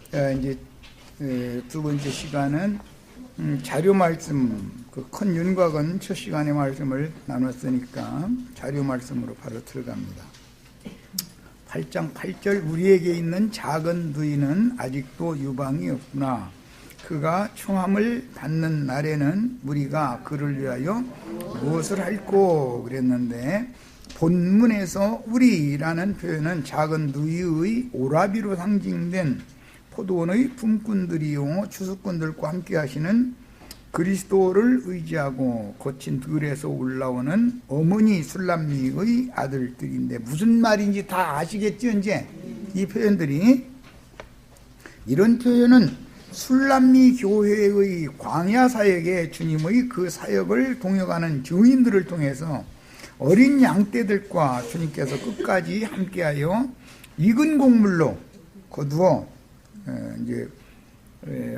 이제 두 번째 시간은 자료 말씀, 그 큰 윤곽은 첫 시간의 말씀을 나눴으니까 자료 말씀으로 바로 들어갑니다. 8장 8절 우리에게 있는 작은 누이는 아직도 유방이 없구나. 그가 총함을 받는 날에는 우리가 그를 위하여 무엇을 할꼬 그랬는데, 본문에서 우리라는 표현은 작은 누이의 오라비로 상징된 포도원의 품꾼들이요 추수꾼들과 함께 하시는 그리스도를 의지하고 거친 들에서 올라오는 어머니 술람미의 아들들인데, 무슨 말인지 다 아시겠죠? 이제 이 표현들이, 이런 표현은 술람미 교회의 광야 사역에 주님의 그 사역을 동역하는 증인들을 통해서 어린 양떼들과 주님께서 끝까지 함께하여 익은 곡물로 거두어 이제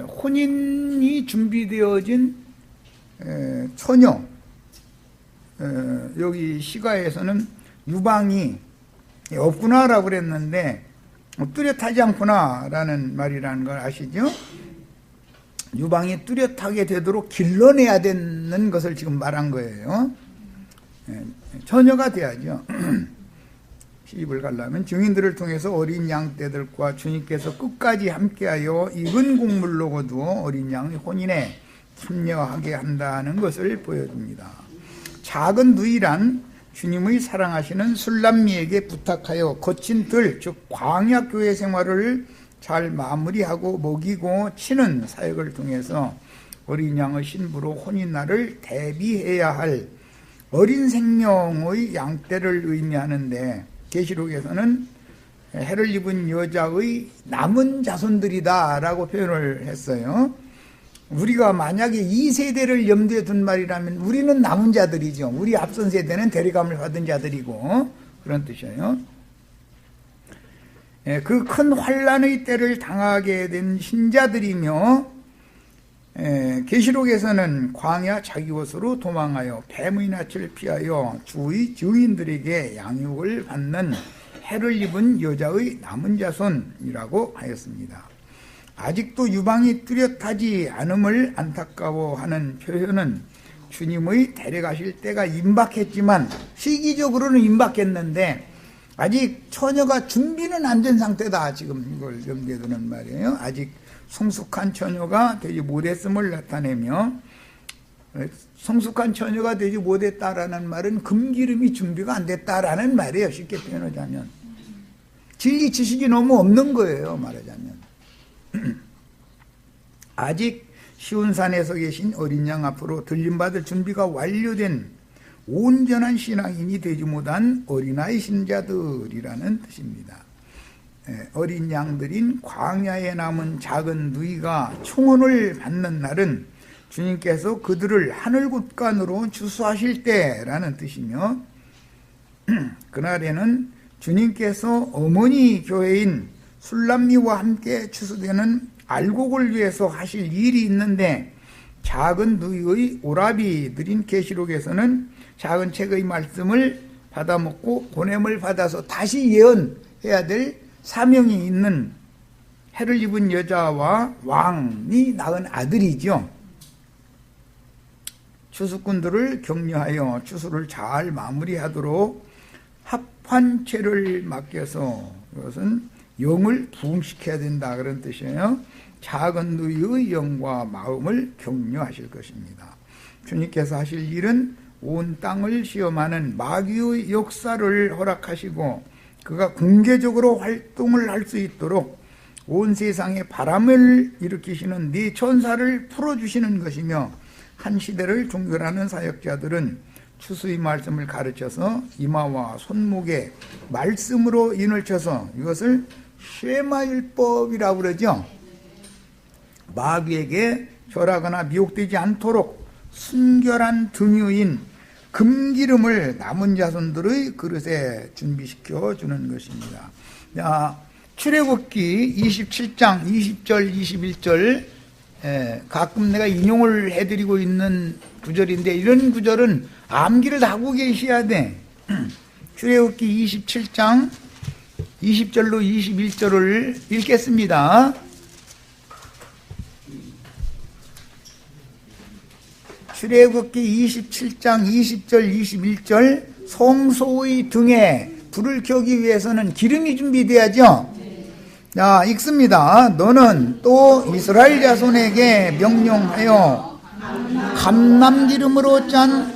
혼인이 준비되어진 처녀, 여기 시가에서는 유방이 없구나라고 그랬는데 뚜렷하지 않구나라는 말이라는 걸 아시죠? 유방이 뚜렷하게 되도록 길러내야 되는 것을 지금 말한 거예요. 처녀가 돼야죠. 시집을 가려면 증인들을 통해서 어린 양떼들과 주님께서 끝까지 함께하여 익은 곡물로 거두어 어린 양의 혼인에 참여하게 한다는 것을 보여줍니다. 작은 누이란 주님의 사랑하시는 술람미에게 부탁하여 거친 들, 즉 광야 교회 생활을 잘 마무리하고 먹이고 치는 사역을 통해서 어린 양의 신부로 혼인날을 대비해야 할 어린 생명의 양떼를 의미하는데, 계시록에서는 해를 입은 여자의 남은 자손들이다 라고 표현을 했어요. 우리가 만약에 이 세대를 염두에 둔 말이라면 우리는 남은 자들이죠. 우리 앞선 세대는 데려감을 받은 자들이고, 그런 뜻이에요. 그 큰 환난의 때를 당하게 된 신자들이며, 계시록에서는 광야 자기 곳으로 도망하여 뱀의 낯을 피하여 주의 증인들에게 양육을 받는 해를 입은 여자의 남은 자손이라고 하였습니다. 아직도 유방이 뚜렷하지 않음을 안타까워하는 표현은 주님의 데려가실 때가 임박했지만, 시기적으로는 임박했는데 아직 처녀가 준비는 안 된 상태다, 지금 이걸 염두에 두는 말이에요. 아직 성숙한 처녀가 되지 못했음을 나타내며, 성숙한 처녀가 되지 못했다라는 말은 금기름이 준비가 안 됐다라는 말이에요. 쉽게 표현하자면 진리 지식이 너무 없는 거예요, 말하자면. 아직 시온산에서 계신 어린 양 앞으로 들림받을 준비가 완료된 온전한 신앙인이 되지 못한 어린아이 신자들이라는 뜻입니다. 어린 양들인 광야에 남은 작은 누이가 총혼을 받는 날은 주님께서 그들을 하늘 곳간으로 추수하실 때라는 뜻이며, 그날에는 주님께서 어머니 교회인 술람미와 함께 추수되는 알곡을 위해서 하실 일이 있는데, 작은 누이의 오라비들인 계시록에서는 작은 책의 말씀을 받아먹고 보냄을 받아서 다시 예언해야 될 사명이 있는 해를 입은 여자와 왕이 낳은 아들이죠. 추수꾼들을 격려하여 추수를 잘 마무리하도록 합환체를 맡겨서, 이것은 영을 부흥시켜야 된다, 그런 뜻이에요. 작은 누이의 영과 마음을 격려하실 것입니다. 주님께서 하실 일은 온 땅을 시험하는 마귀의 역사를 허락하시고, 그가 공개적으로 활동을 할 수 있도록 온 세상에 바람을 일으키시는 네 천사를 풀어주시는 것이며, 한 시대를 종결하는 사역자들은 추수의 말씀을 가르쳐서 이마와 손목에 말씀으로 인을 쳐서, 이것을 쉐마율법이라고 그러죠. 마귀에게 절하거나 미혹되지 않도록 순결한 등유인 금기름을 남은 자손들의 그릇에 준비시켜 주는 것입니다. 출애굽기 27장 20절 21절, 가끔 내가 인용을 해드리고 있는 구절인데, 이런 구절은 암기를 하고 계셔야 돼. 출애굽기 27장 20절로 21절을 읽겠습니다. 출애굽기 27장 20절 21절 성소의 등에 불을 켜기 위해서는 기름이 준비돼야죠. 자, 읽습니다. 너는 또 이스라엘 자손에게 명령하여 감람기름으로 짠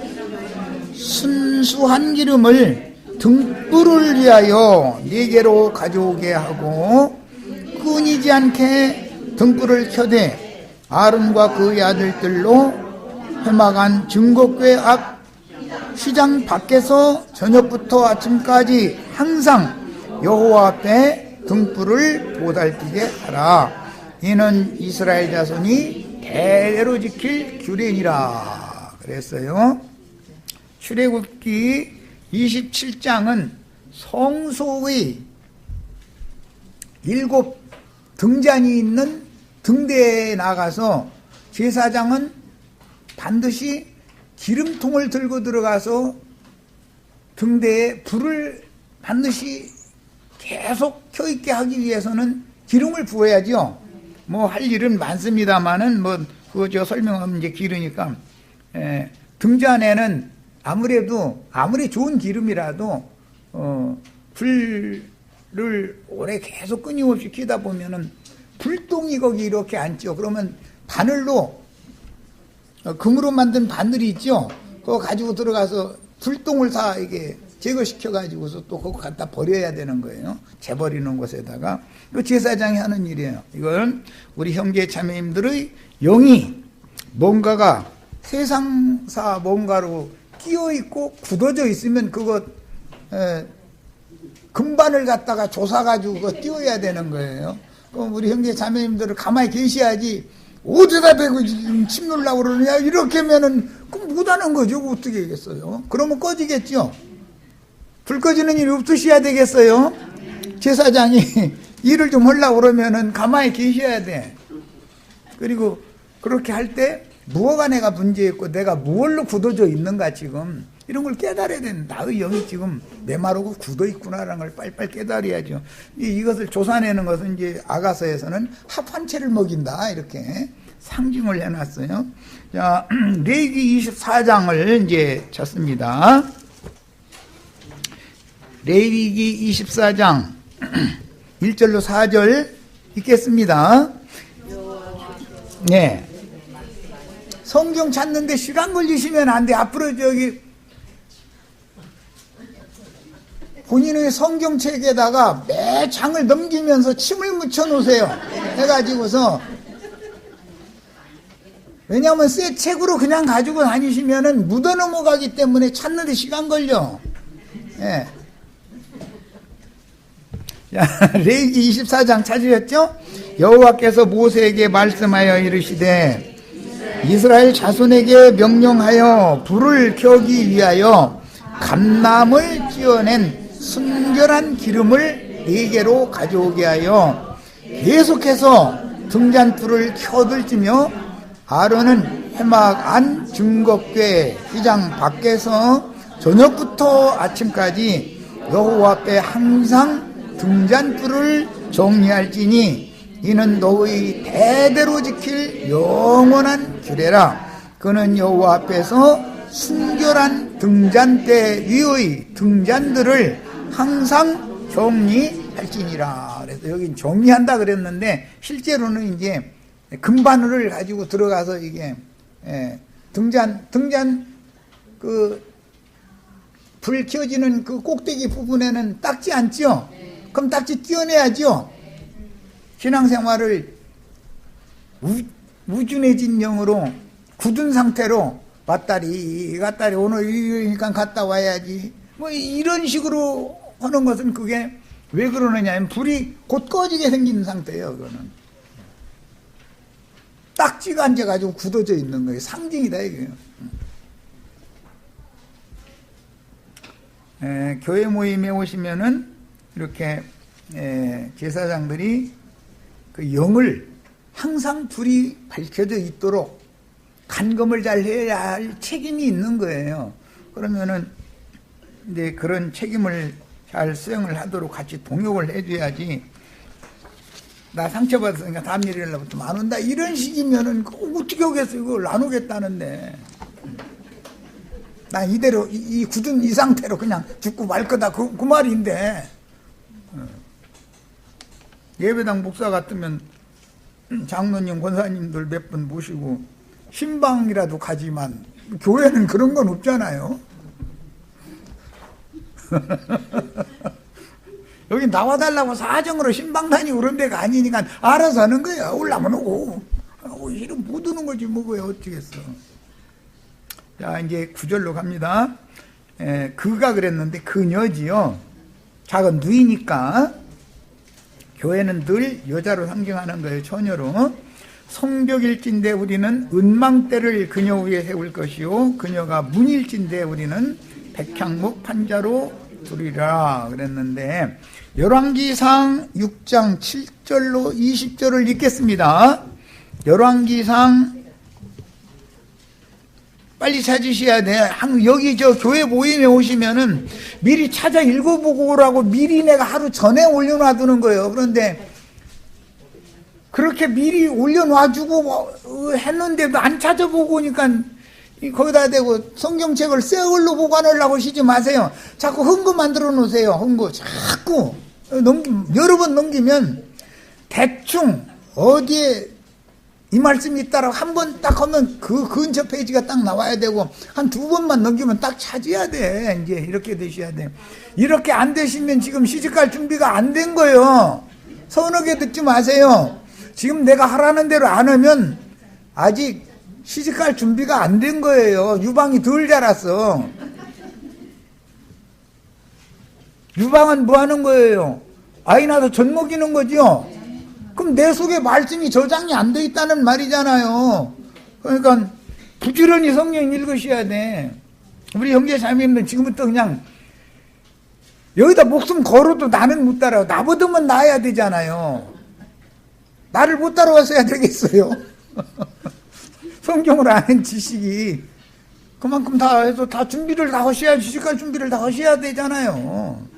순수한 기름을 등불을 위하여 4개로 가져오게 하고 끊이지 않게 등불을 켜되 아론과 그의 아들들로 회막안 증거궤 앞 휘장 밖에서 저녁부터 아침까지 항상 여호와 앞에 등불을 보달피게 하라. 이는 이스라엘 자손이 대대로 지킬 규례니라 그랬어요. 출애굽기 27장은 성소의 7 등잔이 있는 등대에 나가서 제사장은 반드시 기름통을 들고 들어가서 등대에 불을 반드시 계속 켜있게 하기 위해서는 기름을 부어야죠. 뭐 할 일은 많습니다만은 뭐 그거 제가 설명하면 이제 길으니까 등잔에는 아무리 좋은 기름이라도 불을 오래 계속 끊임없이 켜다 보면은 불똥이 거기 이렇게 앉죠. 그러면 바늘로 금으로 만든 바늘이 있죠. 그거 가지고 들어가서 불똥을 다 이게 제거시켜 가지고서 또 그거 갖다 버려야 되는 거예요. 재버리는 곳에다가. 그 제사장이 하는 일이에요. 이건 우리 형제 자매님들의 영이 뭔가가 세상사 뭔가로 끼어 있고 굳어져 있으면 그거 금반을 갖다가 조사 가지고 그거 띄워야 되는 거예요. 그럼 우리 형제 자매님들을 가만히 계셔야지 어디다 대고 지금 침 놀라고 그러느냐 이렇게 하면은 그럼 못하는 거죠. 어떻게 하겠어요? 그러면 꺼지겠죠. 불 꺼지는 일이 없으셔야 되겠어요. 제사장이 일을 좀 하려고 그러면은 가만히 계셔야 돼. 그리고 그렇게 할 때 무엇가 내가 문제였고 내가 무엇로 굳어져 있는가 지금 이런 걸 깨달아야 되는 나의 영이 지금 메마르고 굳어 있구나라는 걸 빨리빨리 깨달아야죠. 이것을 조사내는 것은 이제 아가서에서는 합한채를 먹인다 이렇게 상징을 해놨어요. 자, 레위기 24장을 이제 쳤습니다. 레위기 24장 1절로 4절 읽겠습니다. 네. 성경 찾는데 시간 걸리시면 안 돼. 앞으로 저기 본인의 성경책에다가 매 장을 넘기면서 침을 묻혀 놓으세요. 해가지고서 왜냐하면 새 책으로 그냥 가지고 다니시면은 묻어 넘어가기 때문에 찾는데 시간 걸려. 예. 자, 레위기 24장 찾으셨죠? 여호와께서 모세에게 말씀하여 이르시되 이스라엘 자손에게 명령하여 불을 켜기 위하여 감람을 찧어낸 순결한 기름을 4개로 가져오게 하여 계속해서 등잔불을 켜들지며 아론은 회막 안 증거궤 휘장 밖에서 저녁부터 아침까지 여호와 앞에 항상 등잔불을 정리할지니 이는 너의 대대로 지킬 영원한 규례라. 그는 여호와 앞에서 순결한 등잔대 위의 등잔들을 항상 정리할지니라. 그래서 여긴 정리한다 그랬는데 실제로는 이제 금바늘을 가지고 들어가서 이게 등잔 그 불 켜지는 그 꼭대기 부분에는 닦지 않죠. 그럼 닦지 띄어내야죠. 신앙생활을 우준해진 영으로 굳은 상태로 왔다리 갔다리 오늘 일요일이니까 갔다 와야지 뭐 이런 식으로 하는 것은 그게 왜 그러느냐 하면 불이 곧 꺼지게 생긴 상태예요. 그거는 딱지가 앉아가지고 굳어져 있는 거예요. 상징이다 이거예요. 교회 모임에 오시면은 이렇게 제사장들이 그 영을 항상 불이 밝혀져 있도록 간검을 잘 해야 할 책임이 있는 거예요. 그러면은 이제 그런 책임을 잘 수행을 하도록 같이 동역을 해줘야지. 나 상처받았으니까 다음 일요일날부터 안 온다 이런 식이면은 어떻게 오겠어요. 이걸 나누겠다는데 난 이대로 이 굳은 이 상태로 그냥 죽고 말 거다 그 말인데, 예배당 목사 같으면 장로님 권사님들 몇 분 모시고 신방이라도 가지만 교회는 그런 건 없잖아요. 여기 나와달라고 사정으로 신방 다니고 그런 데가 아니니까 알아서 하는 거야. 올라면 오고 이름 못 오는 거지 뭐고요. 어쩌겠어. 자, 이제 9절로 갑니다. 그가 그랬는데 그녀지요. 작은 누이니까 교회는 늘 여자로 상징하는 거예요. 처녀로. 성벽일진데 우리는 은망대를 그녀 위에 세울 것이요 그녀가 문일진데 우리는 백향목 판자로 두리라 그랬는데, 열왕기상 6장 7절로 20절을 읽겠습니다. 열왕기상 빨리 찾으셔야 돼. 여기 저 교회 모임에 오시면은 미리 찾아 읽어보고 오라고 미리 내가 하루 전에 올려놔두는 거예요. 그런데 그렇게 미리 올려놔주고 했는데도 안 찾아보고 오니까 거기다 대고 성경책을 새 걸로 보관하려고 하시지 마세요. 자꾸 흥거 만들어 놓으세요. 흥거 자꾸 여러 번 넘기면 대충 어디에 이 말씀이 있다라고 한 번 딱 하면 그 근처 페이지가 딱 나와야 되고, 한 두 번만 넘기면 딱 찾아야 돼. 이제 이렇게 되셔야 돼. 이렇게 안 되시면 지금 시집갈 준비가 안 된 거예요. 서운하게 듣지 마세요. 지금 내가 하라는 대로 안 하면 아직 시집갈 준비가 안 된 거예요. 유방이 덜 자랐어. 유방은 뭐 하는 거예요? 아이 낳아서 젖 먹이는 거죠. 그럼 내 속에 말씀이 저장이 안 돼 있다는 말이잖아요. 그러니까 부지런히 성경 읽으셔야 돼. 우리 형제 자매님들 지금부터 그냥 여기다 목숨 걸어도 나는 못 따라와. 나보다면 나아야 되잖아요. 나를 못 따라왔어야 되겠어요. 성경을 아는 지식이 그만큼 다 해서 다 준비를 다 하셔야, 지식할 준비를 다 하셔야 되잖아요.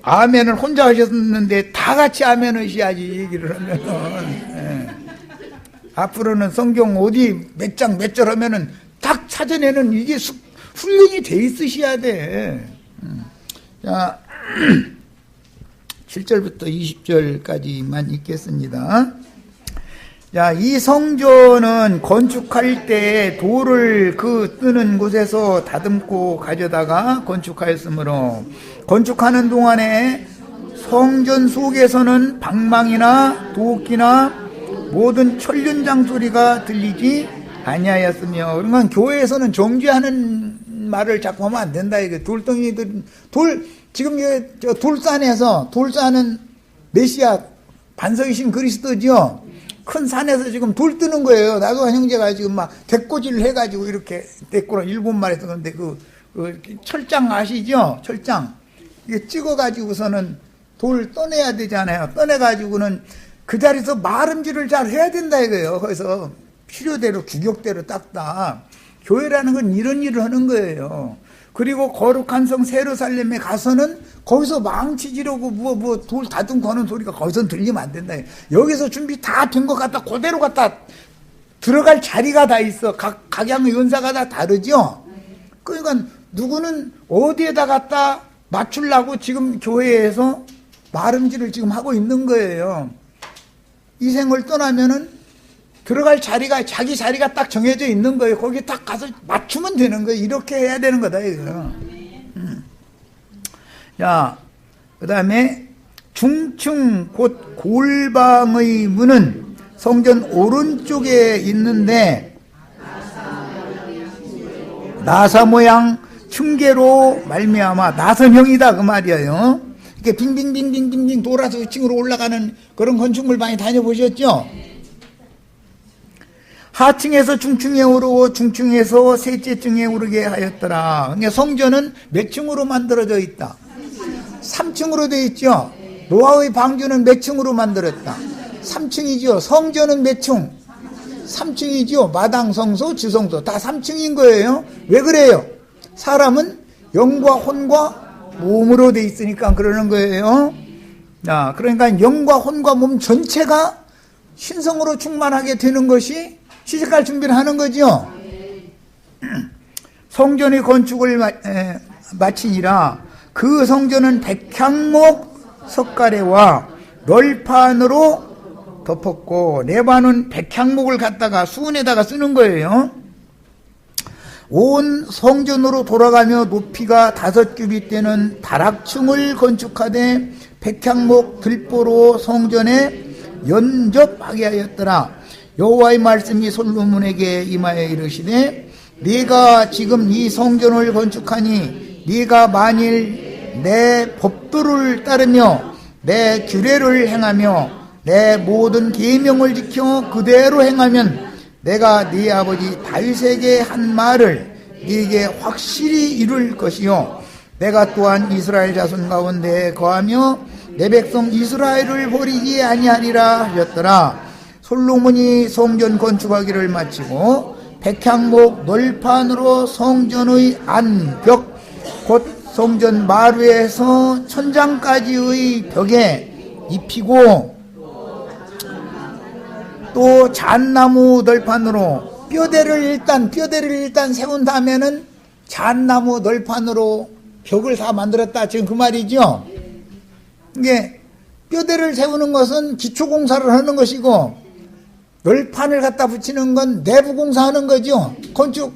아멘을 혼자 하셨는데 다 같이 아멘 하셔야지. 얘기를 하면은 앞으로는 성경 어디 몇 장 몇 절 하면은 딱 찾아내는 이게 훈련이 돼 있으셔야 돼. 자, 7절부터 20절까지만 읽겠습니다. 자, 이 성전은 건축할 때 돌을 그 뜨는 곳에서 다듬고 가져다가 건축하였으므로, 건축하는 동안에 성전 속에서는 방망이나 도끼나 모든 천륜장 소리가 들리지 아니하였으며, 그러니까 교회에서는 정죄하는 말을 자꾸 하면 안 된다. 이게 돌덩이들, 지금 저 돌산에서, 돌산은 메시아 반석이신 그리스도죠. 큰 산에서 지금 돌 뜨는 거예요. 나도 형제가 지금 막 대꼬지를 해가지고 이렇게 대꼬를 7마리 뜨는데 그 철장 아시죠? 철장. 이게 찍어가지고서는 돌 떠내야 되잖아요. 떠내가지고는 그 자리에서 마름질을 잘 해야 된다 이거예요. 거기서 필요대로 규격대로 닦다. 교회라는 건 이런 일을 하는 거예요. 그리고 거룩한 성 세르살렘에 가서는 거기서 망치 지르고 돌 다듬고 하는 소리가 거기서 들리면 안 된다. 여기서 준비 다 된 것 같다. 그대로 갖다 들어갈 자리가 다 있어. 각양의 연사가 다 다르죠. 그러니까 누구는 어디에다 갖다 맞추려고 지금 교회에서 마름질을 지금 하고 있는 거예요. 이 생을 떠나면은 들어갈 자리가, 자기 자리가 딱 정해져 있는 거예요. 거기 딱 가서 맞추면 되는 거예요. 이렇게 해야 되는 거다, 이거. 자, 그 다음에 중층 곧 골방의 문은 성전 오른쪽에 있는데 나사 모양 층계로 말미암아, 나선형이다 그 말이에요. 이렇게 빙빙빙빙빙빙 돌아서 위층으로 올라가는 그런 건축물 많이 다녀보셨죠? 하층에서 중층에 오르고 중층에서 셋째 층에 오르게 하였더라. 그러니까 성전은 몇 층으로 만들어져 있다? 3층으로 되어 있죠. 노아의 방주는 몇 층으로 만들었다? 3층이죠. 성전은 몇 층? 3층이죠. 마당, 성소, 지성소 다 3층인 거예요. 왜 그래요? 사람은 영과 혼과 몸으로 되어 있으니까 그러는 거예요. 자, 그러니까 영과 혼과 몸 전체가 신성으로 충만하게 되는 것이 시집갈 준비를 하는 거죠. 성전의 건축을 마치니라. 그 성전은 백향목 석가래와 널판으로 덮었고, 레바논 백향목을 갖다가 수은에다가 쓰는 거예요. 온 성전으로 돌아가며 높이가 5규빗 되는 다락층을 건축하되 백향목 들보로 성전에 연접하게 하였더라. 여호와의 말씀이 솔로몬에게 임하여 이르시되, 네가 지금 이 성전을 건축하니 네가 만일 내 법도를 따르며 내 규례를 행하며 내 모든 계명을 지켜 그대로 행하면 내가 네 아버지 다윗에게 한 말을 네게 확실히 이룰 것이요, 내가 또한 이스라엘 자손 가운데 거하며 내 백성 이스라엘을 버리지 아니하리라 하였더라. 솔로몬이 성전 건축하기를 마치고 백향목 널판으로 성전의 안벽 곧 성전 마루에서 천장까지의 벽에 입히고, 또 잣나무 널판으로 뼈대를 일단 세운 다음에는 잣나무 널판으로 벽을 다 만들었다, 지금 그 말이죠. 이게 뼈대를 세우는 것은 기초공사를 하는 것이고, 널판을 갖다 붙이는 건 내부 공사하는 거죠.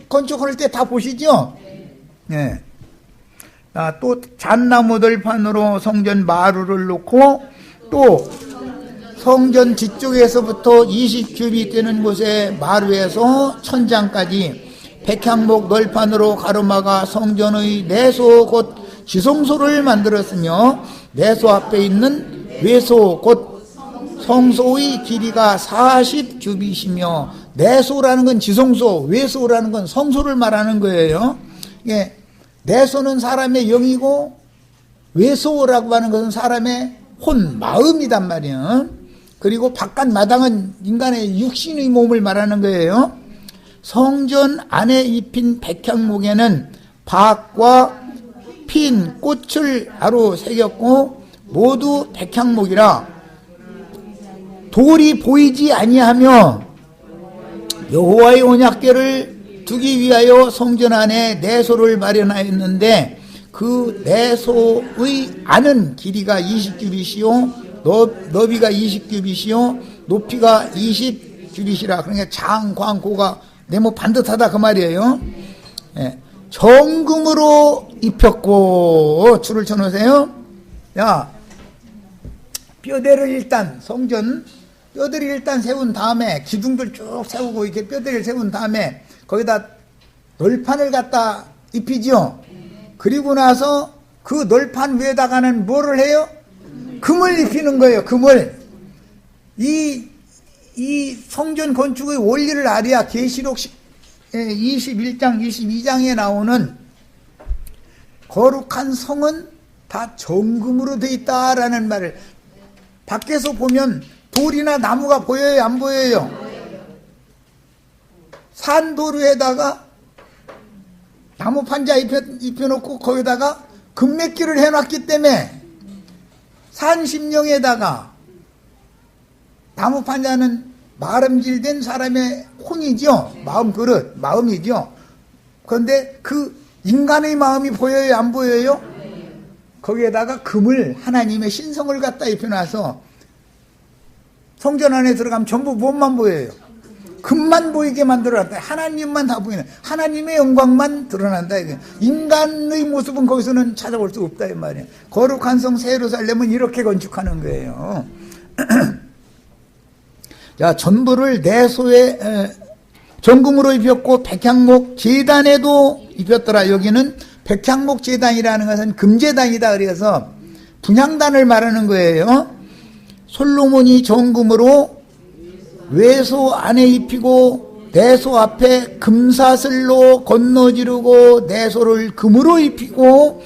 건축할 때 다 보시죠. 네. 또 잣나무 널판으로 성전 마루를 놓고, 또 성전 뒤쪽에서부터 20규빗 되는 곳에 마루에서 천장까지 백향목 널판으로 가로막아 성전의 내소 곧 지성소를 만들었으며, 내소 앞에 있는 외소 곧 성소의 길이가 40규빗이며, 내소라는 건 지성소, 외소라는 건 성소를 말하는 거예요. 예, 내소는 사람의 영이고 외소라고 하는 것은 사람의 혼, 마음이단 말이에요. 그리고 바깥 마당은 인간의 육신의 몸을 말하는 거예요. 성전 안에 입힌 백향목에는 박과 핀 꽃을 아로 새겼고 모두 백향목이라 돌이 보이지 아니하며, 여호와의 언약궤를 두기 위하여 성전 안에 내소를 마련하였는데 그 내소의 안은 길이가 20규빗이요 너비가 20규빗이요 높이가 20규빗이라. 그러니까 장광고가 네모 반듯하다 그 말이에요. 예. 정금으로 입혔고, 줄을 쳐놓으세요. 야, 뼈대를 일단 성전 뼈대를 일단 세운 다음에 기둥들 쭉 세우고 이렇게 뼈대를 세운 다음에 거기다 널판을 갖다 입히죠. 그리고 나서 그 널판 위에다가는 뭐를 해요? 금을 입히는 거예요. 금을. 이 성전 건축의 원리를 알아야 계시록 21장 22장에 나오는 거룩한 성은 다 정금으로 돼 있다라는 말을, 밖에서 보면 돌이나 나무가 보여요, 안 보여요? 산도루에다가 나무 판자 입혀놓고 거기다가 금메기를 해놨기 때문에, 산심령에다가 나무 판자는 마름질된 사람의 혼이죠. 마음 그릇, 마음이죠. 그런데 그 인간의 마음이 보여요, 안 보여요? 거기에다가 금을, 하나님의 신성을 갖다 입혀놔서 성전 안에 들어가면 전부 무엇만 보여요? 금만 보이게 만들어놨다. 하나님만 다 보이는, 하나님의 영광만 드러난다. 인간의 모습은 거기서는 찾아볼 수 없다 이 말이에요. 거룩한 성 새 예루살렘은 이렇게 건축하는 거예요. 자, 전부를 내소에 정금으로 입혔고 백향목 제단에도 입혔더라. 여기는 백향목 제단이라는 것은 금제단이다. 그래서 분향단을 말하는 거예요. 솔로몬이 정금으로 외소 안에 입히고 내소 앞에 금사슬로 건너지르고 내소를 금으로 입히고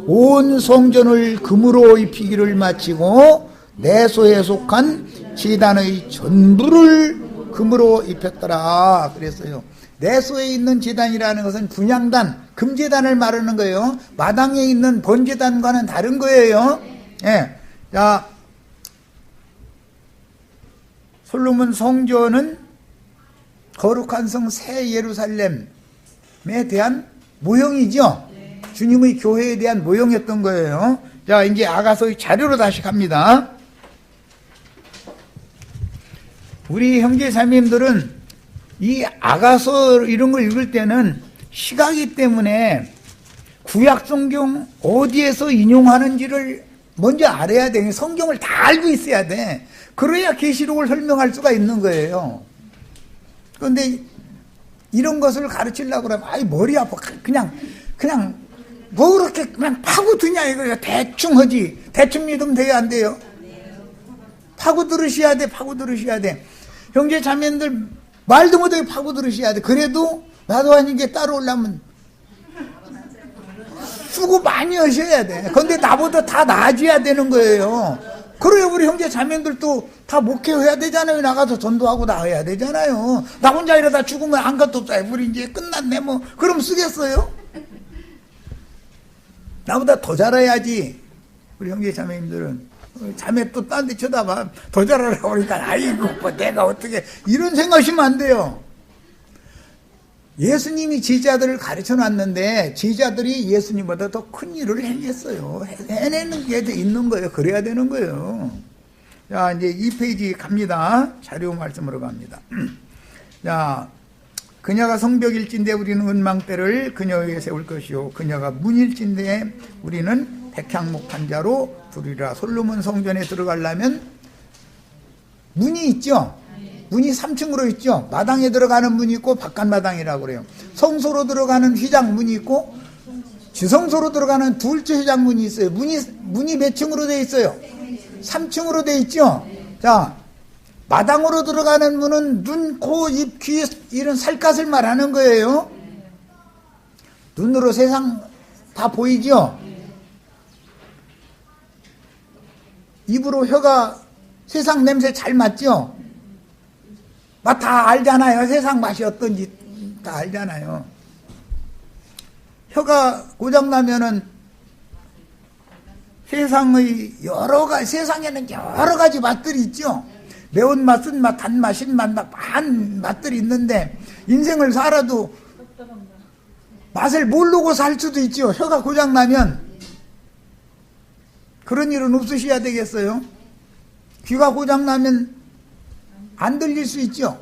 온 성전을 금으로 입히기를 마치고 내소에 속한 제단의 전부를 금으로 입혔더라 그랬어요. 내소에 있는 제단이라는 것은 분향단, 금제단을 말하는 거예요. 마당에 있는 번제단과는 다른 거예요. 예. 자, 솔로몬 성전은 거룩한 성 새 예루살렘, 대한 모형이죠. 주님의 교회에 대한 모형이었던 거예요. 자, 이제 아가서의 자료로 다시 갑니다. 우리 형제 자매님들은 이 아가서 이런 걸 읽을 때는 시각이 때문에 구약 성경 어디에서 인용하는지를 먼저 알아야 돼. 성경을 다 알고 있어야 돼. 그래야 계시록을 설명할 수가 있는 거예요. 그런데 이런 것을 가르치려고 그러면 아이 머리 아파. 그냥 뭐 그렇게 그냥 파고드냐 이거야. 대충 하지. 대충 믿으면 돼요, 안 돼요? 파고 들으셔야 돼. 파고 들으셔야 돼. 형제 자매들 말도 못하게 파고 들으셔야 돼. 그래도 나도 아닌 게 따라오려면 수고 많이 하셔야 돼. 근데 나보다 다 나아져야 되는 거예요. 그래야 우리 형제 자매들도 다 목회해야 되잖아요. 나가서 전도하고 나와야 되잖아요. 나 혼자 이러다 죽으면 한 것도 없다. 우리 이제 끝났네 뭐. 그럼 쓰겠어요? 나보다 더 잘해야지. 우리 형제 자매님들은. 자매 또 딴 데 쳐다봐. 더 잘하라고 그러니까 아이고 뭐 내가 어떻게 이런 생각하시면 안 돼요. 예수님이 제자들을 가르쳐 놨는데 제자들이 예수님보다 더 큰 일을 행했어요. 해내는 게 있는 거예요. 그래야 되는 거예요. 자, 이제 2페이지 갑니다. 자료 말씀으로 갑니다. 자, 그녀가 성벽일진데 우리는 은망대를 그녀 위에 세울 것이요 그녀가 문일진데 우리는 백향목 판자로 두리라. 솔로몬 성전에 들어가려면 문이 있죠. 문이 3층으로 있죠. 마당에 들어가는 문이 있고 바깥마당이라고 그래요. 성소로 들어가는 휘장문이 있고 지성소로 들어가는 둘째 휘장문이 있어요. 문이 몇 층으로 되어 있어요? 3층으로 되어 있죠. 자, 마당으로 들어가는 문은 눈, 코, 입, 귀 이런 살갗을 말하는 거예요. 눈으로 세상 다 보이죠. 입으로 혀가 세상 냄새 잘 맡죠. 맛 다 알잖아요. 세상 맛이 어떤지 다 알잖아요. 혀가 고장나면은 세상에는 여러 가지 맛들이 있죠. 매운맛, 쓴맛, 단맛, 신맛, 많은 맛들이 있는데 인생을 살아도 맛을 모르고 살 수도 있죠. 혀가 고장나면. 그런 일은 없으셔야 되겠어요. 귀가 고장나면 안 들릴 수 있죠.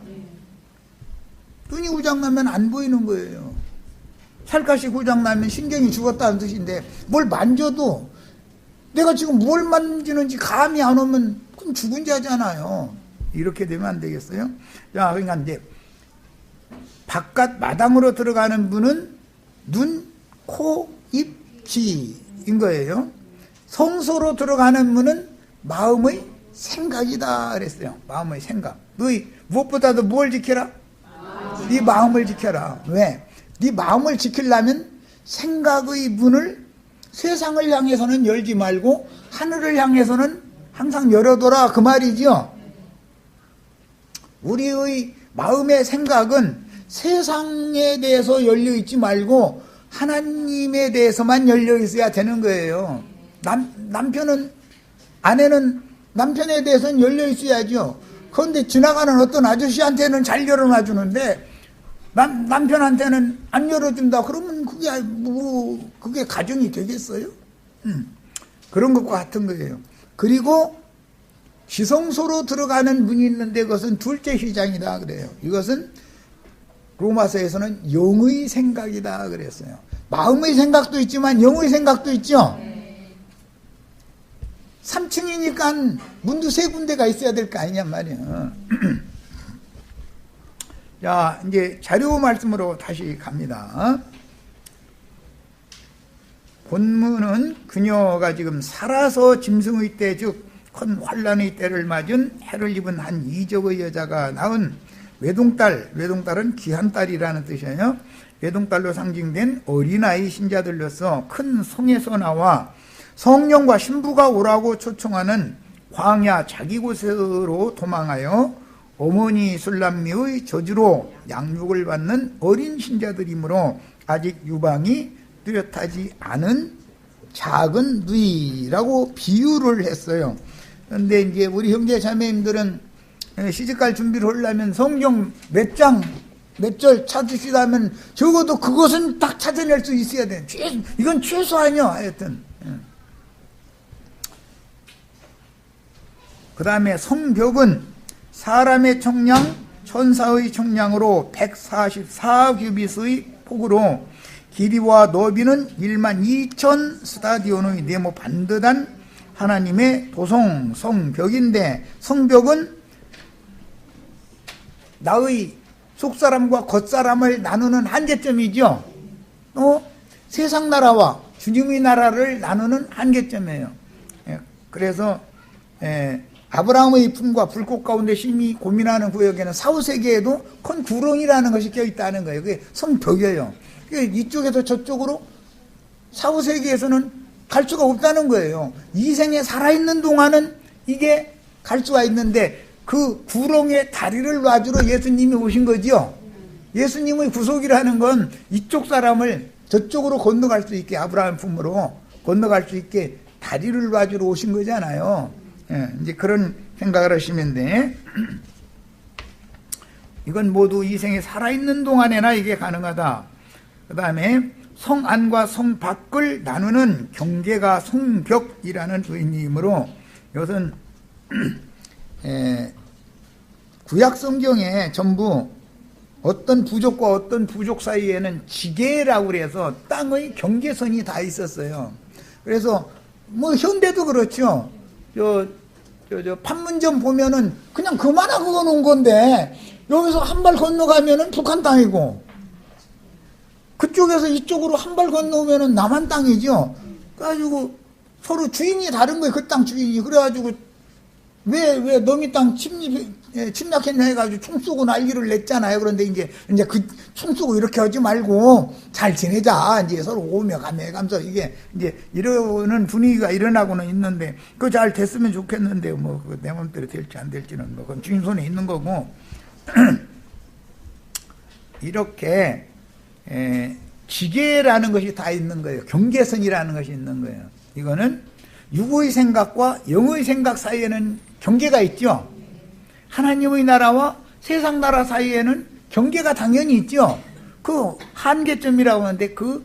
눈이 고장나면 안 보이는 거예요. 살갗이 고장나면 신경이 죽었다는 뜻인데 뭘 만져도 내가 지금 뭘 만지는지 감이 안 오면 그럼 죽은 자잖아요. 이렇게 되면 안 되겠어요? 자, 그러니까 이제 바깥 마당으로 들어가는 문은 눈, 코, 입, 귀인 거예요. 성소로 들어가는 문은 마음의 생각이다 그랬어요. 마음의 생각. 너희 무엇보다도 뭘 지켜라? 네 마음을 지켜라. 왜? 네 마음을 지키려면 생각의 문을 세상을 향해서는 열지 말고 하늘을 향해서는 항상 열어둬라 그 말이죠. 우리의 마음의 생각은 세상에 대해서 열려 있지 말고 하나님에 대해서만 열려 있어야 되는 거예요. 남편은 아내는 남편에 대해서는 열려 있어야죠. 그런데 지나가는 어떤 아저씨한테는 잘 열어놔 주는데 남편한테는 안 열어준다 그러면 그게 가정이 되겠어요? 그런 것과 같은 거예요. 그리고 지성소로 들어가는 문이 있는데 그것은 둘째 휘장이다 그래요. 이것은 로마서에서는 영의 생각이다 그랬어요. 마음의 생각도 있지만 영의 생각도 있죠. 3층이니까 문도 3군데가 있어야 될 거 아니냐 말이야. 자, 이제 자료 말씀으로 다시 갑니다. 본문은 그녀가 지금 살아서 짐승의 때, 즉 큰 환란의 때를 맞은 해를 입은 한 이적의 여자가 낳은 외동딸은 귀한 딸이라는 뜻이에요. 외동딸로 상징된 어린아이 신자들로서 큰 성에서 나와 성령과 신부가 오라고 초청하는 광야 자기 곳으로 도망하여 어머니 술람미의 저주로 양육을 받는 어린 신자들이므로 아직 유방이 뚜렷하지 않은 작은 누이라고 비유를 했어요. 그런데 이제 우리 형제 자매님들은 시집갈 준비를 하려면 성경 몇 장 몇 절 찾으시다면 적어도 그것은 딱 찾아낼 수 있어야 돼. 이건 최소 아니야, 하여튼. 그 다음에 성벽은 사람의 청량, 천사의 청량으로 144규빗의 폭으로 길이와 너비는 12,000 스타디온의 네모 반듯한 하나님의 도성 성벽인데, 성벽은 나의 속사람과 겉사람을 나누는 한계점이죠. 세상 나라와 주님의 나라를 나누는 한계점이에요. 그래서 아브라함의 품과 불꽃 가운데 심히 고민하는 구역에는 사후세계에도 큰 구렁이라는 것이 껴있다는 거예요. 그게 성벽이에요. 이쪽에서 저쪽으로 사후세계에서는 갈 수가 없다는 거예요. 이 생에 살아있는 동안은 이게 갈 수가 있는데, 그 구렁에 다리를 놔주러 예수님이 오신 거죠. 예수님의 구속이라는 건 이쪽 사람을 저쪽으로 건너갈 수 있게, 아브라함 품으로 건너갈 수 있게 다리를 놔주러 오신 거잖아요. 이제 그런 생각을 하시면 돼. 이건 모두 이 생에 살아있는 동안에나 이게 가능하다. 그 다음에 성 안과 성 밖을 나누는 경계가 성벽이라는 의미이므로, 이것은 구약 성경에 전부 어떤 부족과 어떤 부족 사이에는 지계라고 그래서 땅의 경계선이 다 있었어요. 그래서 뭐 현대도 그렇죠. 판문점 보면은 그냥 그만한 그거 놓은 건데, 여기서 한 발 건너가면은 북한 땅이고, 그쪽에서 이쪽으로 한 발 건너오면은 남한 땅이죠. 그래가지고 서로 주인이 다른 거예요. 그 땅 주인이. 그래가지고 왜 너미 땅 침략했냐 해가지고 총 쏘고 난리를 냈잖아요. 그런데 이제 그 총 쏘고 이렇게 하지 말고 잘 지내자. 이제 서로 오며 가며 가면서 이게 이제 이러는 분위기가 일어나고는 있는데, 그거 잘 됐으면 좋겠는데, 뭐, 내 맘대로 될지 안 될지는 뭐, 그건 주인 손에 있는 거고. 이렇게, 지계라는 것이 다 있는 거예요. 경계선이라는 것이 있는 거예요. 이거는 육의 생각과 영의 생각 사이에는 경계가 있죠. 하나님의 나라와 세상 나라 사이에는 경계가 당연히 있죠. 그 한계점이라고 하는데, 그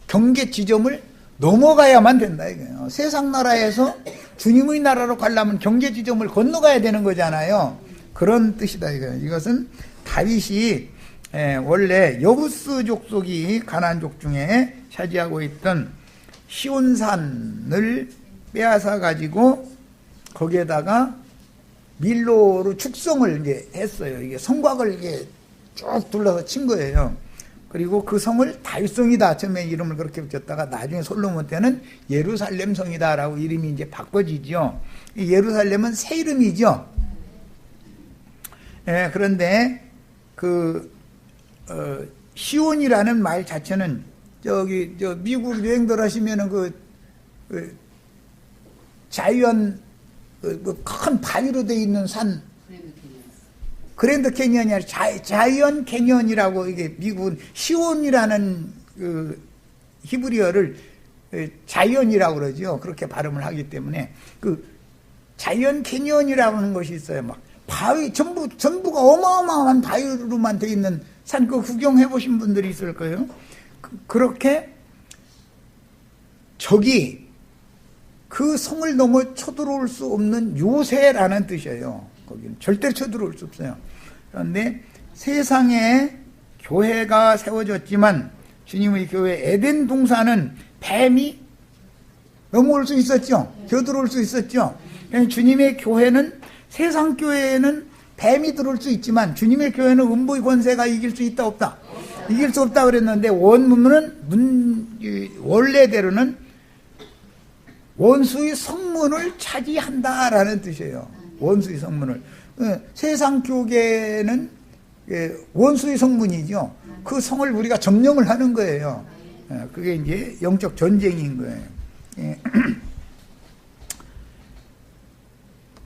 경계 지점을 넘어가야만 된다 이거예요. 세상 나라에서 주님의 나라로 가려면 경계 지점을 건너가야 되는 거잖아요. 그런 뜻이다 이거예요. 이것은 다윗이 원래 여부스 족속이 가나안족 중에 차지하고 있던 시온산을 빼앗아 가지고 거기에다가 밀로로 축성을 이제 했어요. 이게 성곽을 이게 쭉 둘러서 친 거예요. 그리고 그 성을 다윗성이다 처음에 이름을 그렇게 붙였다가 나중에 솔로몬 때는 예루살렘 성이다라고 이름이 이제 바꿔지죠. 예루살렘은 새 이름이죠. 그런데 시온이라는 말 자체는 미국 여행들 하시면은 자이언 큰 바위로 되어 있는 산, 그랜드 캐니언이 아니라 자이언 캐니언이라고, 이게 미국은 시온이라는 히브리어를 자이언이라고 그러죠. 그렇게 발음을 하기 때문에 자이언 캐니언이라고 하는 것이 있어요. 막 바위 전부가 어마어마한 바위로만 되어 있는 산, 그 구경해 보신 분들이 있을 거예요. 그렇게 적이 그 성을 넘어 쳐들어올 수 없는 요새라는 뜻이에요. 거기는 절대로 쳐들어올 수 없어요. 그런데 세상에 교회가 세워졌지만, 주님의 교회 에덴 동산은 뱀이 넘어올 수 있었죠. 겨들어올 수 있었죠. 주님의 교회는, 세상 교회에는 뱀이 들어올 수 있지만 주님의 교회는 음부의 권세가 이길 수 있다 없다? 이길 수 없다 그랬는데, 원래대로는 원수의 성문을 차지한다라는 뜻이에요. 원수의 성문을. 세상 교계는 원수의 성문이죠. 그 성을 우리가 점령을 하는 거예요. 그게 이제 영적 전쟁인 거예요.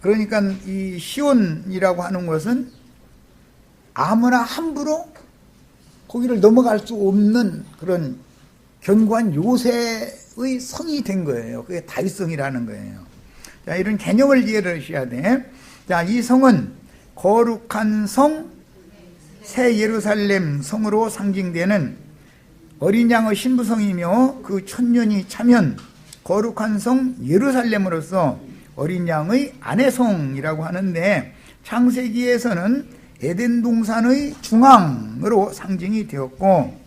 그러니까 이 시온이라고 하는 것은 아무나 함부로 거기를 넘어갈 수 없는 그런 견고한 요새의 성이 된 거예요. 그게 다윗성이라는 거예요. 자, 이런 개념을 이해를 하셔야 돼. 자, 이 성은 거룩한 성, 새 예루살렘 성으로 상징되는 어린 양의 신부성이며 그 천년이 차면 거룩한 성 예루살렘으로서 어린 양의 아내성이라고 하는데, 창세기에서는 에덴 동산의 중앙으로 상징이 되었고,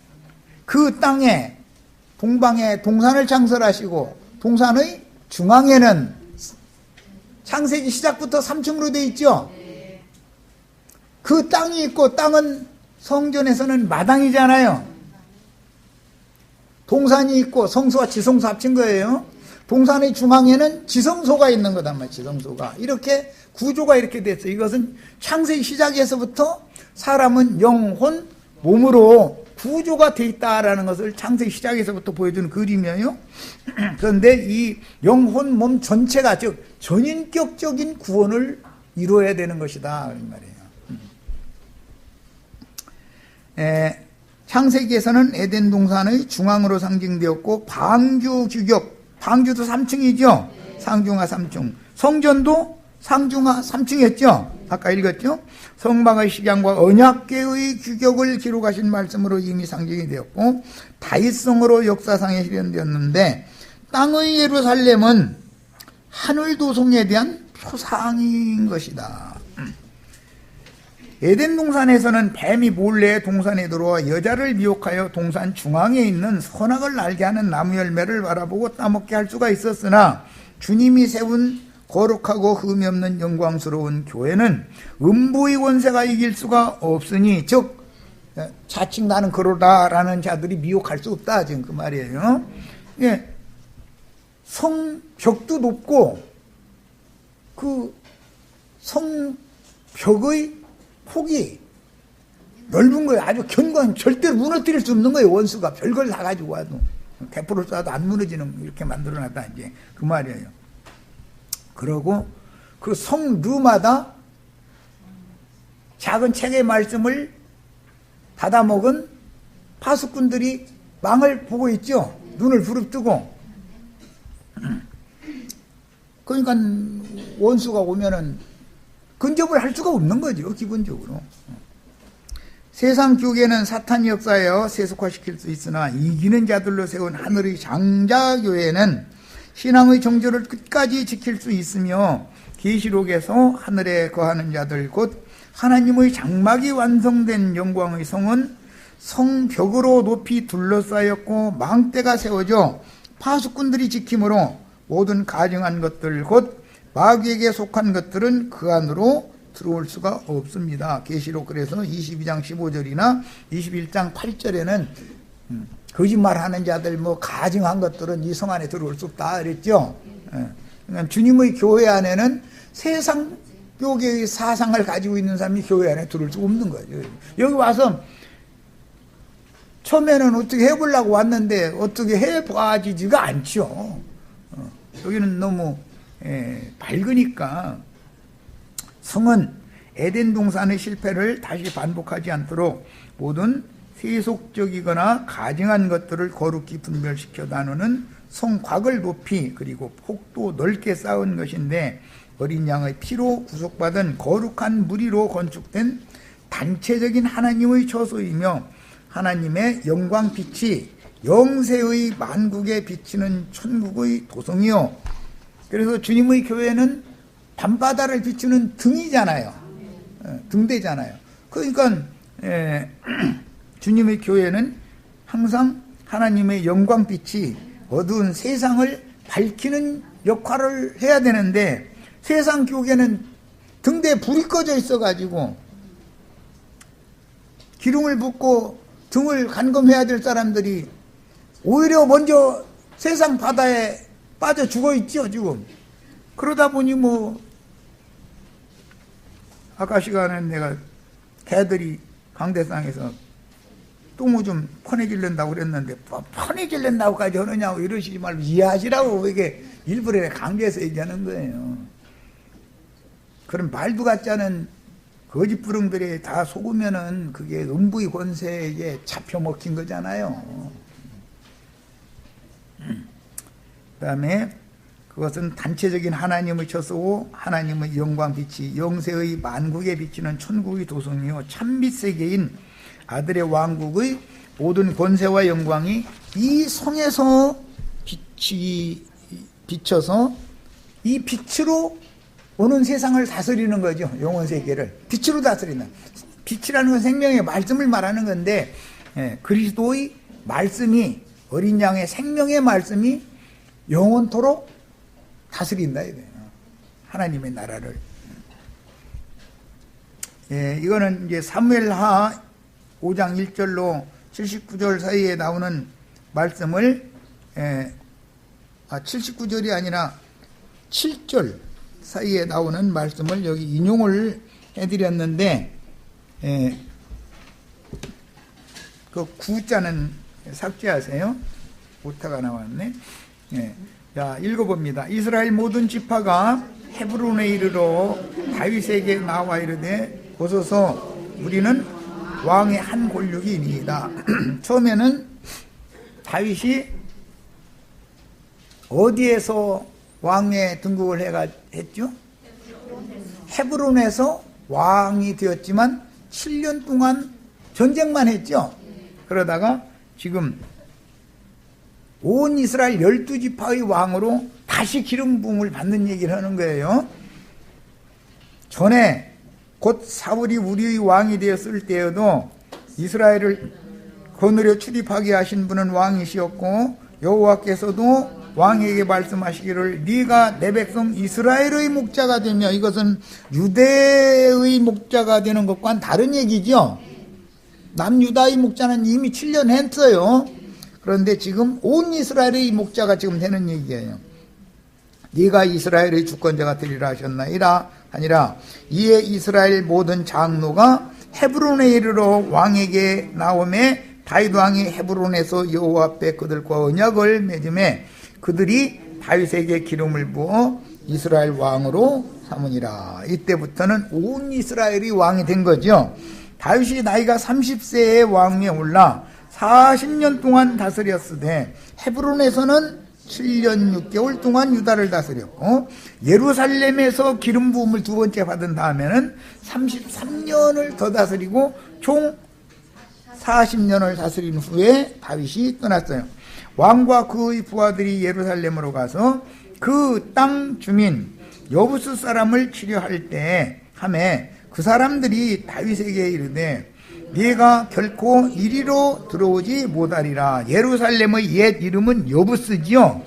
그 땅에 동방에 동산을 창설하시고 동산의 중앙에는 창세기 시작부터 3층으로 되어 있죠. 그 땅이 있고, 땅은 성전에서는 마당이잖아요. 동산이 있고 성소와 지성소 합친 거예요. 동산의 중앙에는 지성소가 있는 거단 말이에요. 지성소가 이렇게 구조가 이렇게 됐어요. 이것은 창세기 시작에서부터 사람은 영혼, 몸으로 구조가 되어 있다라는 것을 창세기 시작에서부터 보여주는 그림이에요. 그런데 이 영혼, 몸 전체가, 즉 전인격적인 구원을 이루어야 되는 것이다 이 말이에요. 창세기에서는 에덴 동산의 중앙으로 상징되었고, 방주 규격, 방주도 3층이죠. 상중하 3층. 성전도 상중하 3층이었죠. 아까 읽었죠. 성막의 식양과 언약궤의 규격을 기록하신 말씀으로 이미 상징이 되었고, 다윗성으로 역사상에 실현되었는데, 땅의 예루살렘은 하늘 도성에 대한 표상인 것이다. 에덴 동산에서는 뱀이 몰래 동산에 들어와 여자를 미혹하여 동산 중앙에 있는 선악을 알게 하는 나무 열매를 바라보고 따먹게 할 수가 있었으나, 주님이 세운 거룩하고 흠이 없는 영광스러운 교회는 음부의 권세가 이길 수가 없으니, 즉 자칭 나는 그러다라는 자들이 미혹할 수 없다, 지금 그 말이에요. 예, 성벽도 높고 그 성벽의 폭이 넓은 거예요. 아주 견고한, 절대로 무너뜨릴 수 없는 거예요. 원수가 별걸 다 가지고 와도, 대포를 쏴도 안 무너지는, 이렇게 만들어놨다 이제 그 말이에요. 그러고 그 성루마다 작은 책의 말씀을 받아먹은 파수꾼들이 망을 보고 있죠. 눈을 부릅뜨고. 그러니까 원수가 오면은 근접을 할 수가 없는 거죠, 기본적으로. 세상 교계는 사탄이 역사하여 세속화시킬 수 있으나, 이기는 자들로 세운 하늘의 장자교회는 신앙의 정조를 끝까지 지킬 수 있으며, 계시록에서 하늘에 거하는 자들 곧 하나님의 장막이 완성된 영광의 성은 성벽으로 높이 둘러싸였고 망대가 세워져 파수꾼들이 지킴으로 모든 가증한 것들 곧 마귀에게 속한 것들은 그 안으로 들어올 수가 없습니다. 계시록 그래서 22장 15절이나 21장 8절에는 거짓말하는 자들, 뭐 가증한 것들은 이 성 안에 들어올 수 없다 그랬죠. 그러니까 주님의 교회 안에는 세상 교계의 사상을 가지고 있는 사람이 교회 안에 들어올 수 없는 거죠. 여기 와서 처음에는 어떻게 해보려고 왔는데 어떻게 해봐지지가 않죠. 여기는 너무 밝으니까. 성은 에덴 동산의 실패를 다시 반복하지 않도록 모든 세속적이거나 가증한 것들을 거룩히 분별시켜 나누는 성곽을 높이 그리고 폭도 넓게 쌓은 것인데, 어린 양의 피로 구속받은 거룩한 무리로 건축된 단체적인 하나님의 처소이며 하나님의 영광 빛이 영세의 만국에 비치는 천국의 도성이요. 그래서 주님의 교회는 밤바다를 비추는 등이잖아요. 등대잖아요. 그러니까 주님의 교회는 항상 하나님의 영광빛이 어두운 세상을 밝히는 역할을 해야 되는데, 세상 교계는 등대에 불이 꺼져 있어가지고 기름을 붓고 등을 감금해야 될 사람들이 오히려 먼저 세상 바다에 빠져 죽어 있죠, 지금. 그러다 보니 뭐 아까 시간에 내가 개들이 강대상에서 똥을 좀 퍼내질른다고 그랬는데, 뭐 퍼내질른다고까지 하느냐고 이러시지 말고 이해하시라고 이게 일부러 강조해서 얘기하는 거예요. 그런 말도 같지 않은 거짓부릉들이 다 속으면은 그게 음부의 권세에 잡혀 먹힌 거잖아요. 그 다음에 그것은 단체적인 하나님의 처소고 하나님의 영광 빛이 영세의 만국에 비치는 천국의 도성이요 참빛 세계인 아들의 왕국의 모든 권세와 영광이 이 성에서 비쳐서 이 빛으로 오는 세상을 다스리는 거죠. 영원 세계를 빛으로 다스리는. 빛이라는 건 생명의 말씀을 말하는 건데 그리스도의 말씀이 어린 양의 생명의 말씀이 영원토록 다스린다 이거예요. 하나님의 나라를. 이거는 이제 사무엘하 5장 1절로 79절 사이에 나오는 말씀을 79절이 아니라 7절 사이에 나오는 말씀을 여기 인용을 해드렸는데 그 구자는 삭제하세요. 오타가 나왔네. 자, 읽어봅니다. 이스라엘 모든 지파가 헤브론에 이르러 다윗에게 나와 이르되 보소서 우리는 왕의 한 권력이니이다. 처음에는 다윗이 어디에서 왕에 등극을 했죠? 헤브론에서 왕이 되었지만 7년 동안 전쟁만 했죠. 그러다가 지금 온 이스라엘 12지파의 왕으로 다시 기름 부음을 받는 얘기를 하는 거예요. 전에 곧 사울이 우리의 왕이 되었을 때에도 이스라엘을 거느려 출입하게 하신 분은 왕이시었고 여호와께서도 왕에게 말씀하시기를 네가 내 백성 이스라엘의 목자가 되며 이것은 유대의 목자가 되는 것과는 다른 얘기죠. 남유다의 목자는 이미 7년 했어요. 그런데 지금 온 이스라엘의 목자가 지금 되는 얘기예요. 네가 이스라엘의 주권자가 되리라 하셨나이다 아니라 이에 이스라엘 모든 장로가 헤브론에 이르러 왕에게 나오매 다윗 왕이 헤브론에서 여호와 앞에 그들과 언약을 맺음에 그들이 다윗에게 기름을 부어 이스라엘 왕으로 삼으니라. 이때부터는 온 이스라엘이 왕이 된 거죠. 다윗이 나이가 30세에 왕위에 올라 40년 동안 다스렸으되 헤브론에서는 7년 6개월 동안 유다를 다스렸고 예루살렘에서 기름 부음을 두 번째 받은 다음에는 33년을 더 다스리고 총 40년을 다스린 후에 다윗이 떠났어요. 왕과 그의 부하들이 예루살렘으로 가서 그 땅 주민 여부스 사람을 치료할 때 하매 그 사람들이 다윗에게 이르되 네가 결코 이리로 들어오지 못하리라. 예루살렘의 옛 이름은 여부스지요.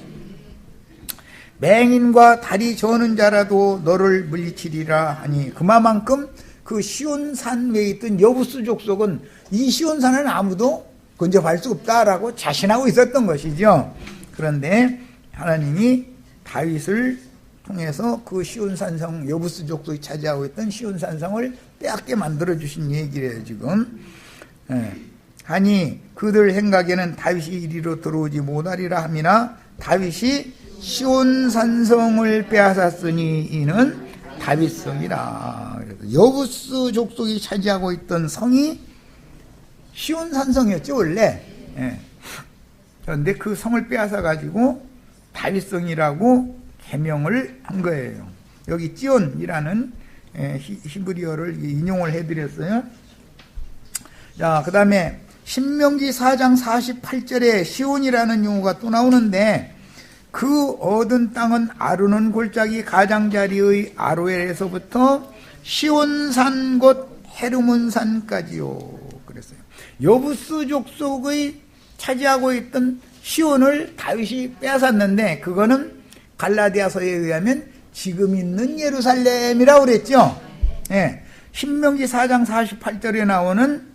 맹인과 다리 저는 자라도 너를 물리치리라 하니 그만큼 그 시온산 외에 있던 여부스 족속은 이 시온산은 아무도 근접할 수 없다라고 자신하고 있었던 것이죠. 그런데 하나님이 다윗을 통해서 그 시온산성 여부스 족속이 차지하고 있던 시온산성을 빼앗게 만들어 주신 얘기래요 지금. 하니 그들 생각에는 다윗이 이리로 들어오지 못하리라 함이나 다윗이 시온산성을 빼앗았으니 이는 다윗성이라. 여부스 족속이 차지하고 있던 성이 시온산성이었죠 원래. 그런데 그 성을 빼앗아 가지고 다윗성이라고 개명을 한 거예요. 여기 찌온이라는 히브리어를 인용을 해드렸어요. 자, 그 다음에 신명기 4장 48절에 시온이라는 용어가 또 나오는데 그 얻은 땅은 아르논 골짜기 가장자리의 아로엘에서부터 시온산 곧 헤르몬산까지요. 그랬어요. 여부스 족속의 차지하고 있던 시온을 다윗이 빼앗았는데 그거는 갈라디아서에 의하면 지금 있는 예루살렘이라고 그랬죠. 신명기 4장 48절에 나오는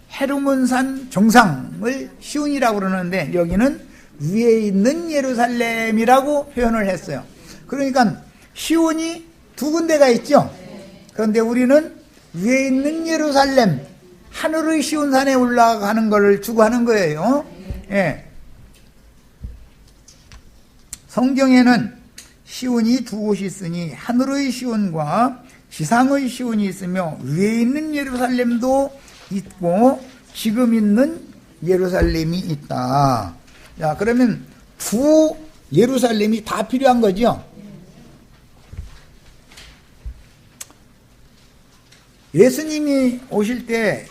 헤르몬산 정상을 시온이라고 그러는데 여기는 위에 있는 예루살렘이라고 표현을 했어요. 그러니까 시온이 두 군데가 있죠. 그런데 우리는 위에 있는 예루살렘 하늘의 시온산에 올라가는 것을 추구하는 거예요. 성경에는 시온이 두 곳이 있으니 하늘의 시온과 지상의 시온이 있으며 위에 있는 예루살렘도 있고 지금 있는 예루살렘이 있다. 자, 그러면 두 예루살렘이 다 필요한 거죠. 예수님이 오실 때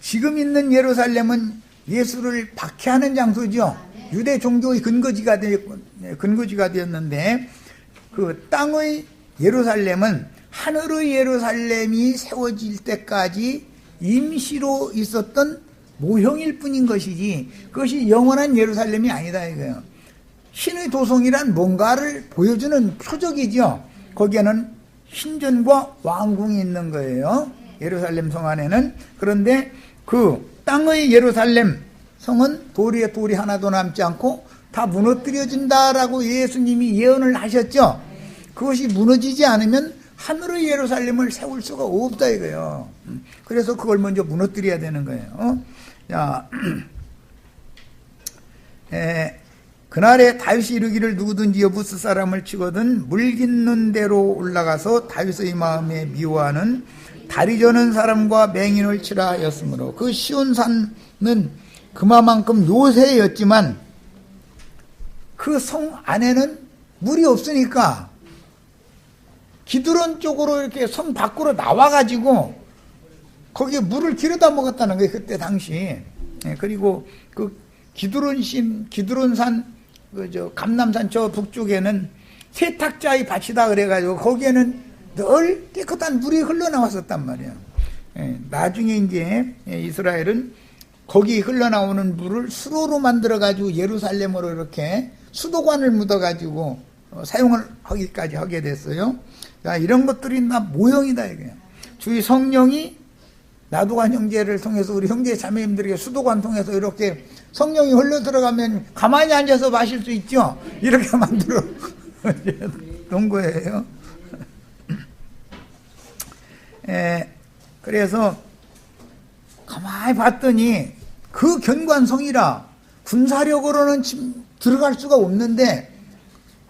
지금 있는 예루살렘은 예수를 박해하는 장소죠. 유대 종교의 근거지가 되었는데 그 땅의 예루살렘은 하늘의 예루살렘이 세워질 때까지 임시로 있었던 모형일 뿐인 것이지 그것이 영원한 예루살렘이 아니다 이거예요. 신의 도성이란 뭔가를 보여주는 표적이죠. 거기에는 신전과 왕궁이 있는 거예요. 예루살렘 성 안에는. 그런데 그 땅의 예루살렘 성은 돌이 하나도 남지 않고 다 무너뜨려진다라고 예수님이 예언을 하셨죠. 그것이 무너지지 않으면 하늘의 예루살렘을 세울 수가 없다 이거예요. 그래서 그걸 먼저 무너뜨려야 되는 거예요. 자, 그날에 다윗이 이르기를 누구든지 여부스 사람을 치거든 물깃는 대로 올라가서 다윗의 마음에 미워하는 다리 저는 사람과 맹인을 치라 하였으므로 그 시온산은 그만큼 요새였지만 그 성 안에는 물이 없으니까 기드론 쪽으로 이렇게 성 밖으로 나와가지고 거기에 물을 길어다 먹었다는 거예요. 그때 당시. 그리고 그 기드론산 감남산 저 북쪽에는 세탁자의 밭이다 그래가지고 거기에는 늘 깨끗한 물이 흘러나왔었단 말이에요. 나중에 이제 이스라엘은 거기 흘러나오는 물을 수로로 만들어가지고 예루살렘으로 이렇게 수도관을 묻어가지고 사용을 하기까지 하게 됐어요. 자, 이런 것들이 다 모형이다 이거예요. 주의 성령이 나도관 형제를 통해서 우리 형제 자매님들에게 수도관 통해서 이렇게 성령이 흘러 들어가면 가만히 앉아서 마실 수 있죠. 이렇게 만들어 놓은 거예요. 그래서 가만히 봤더니 그 견고한 성이라 군사력으로는 들어갈 수가 없는데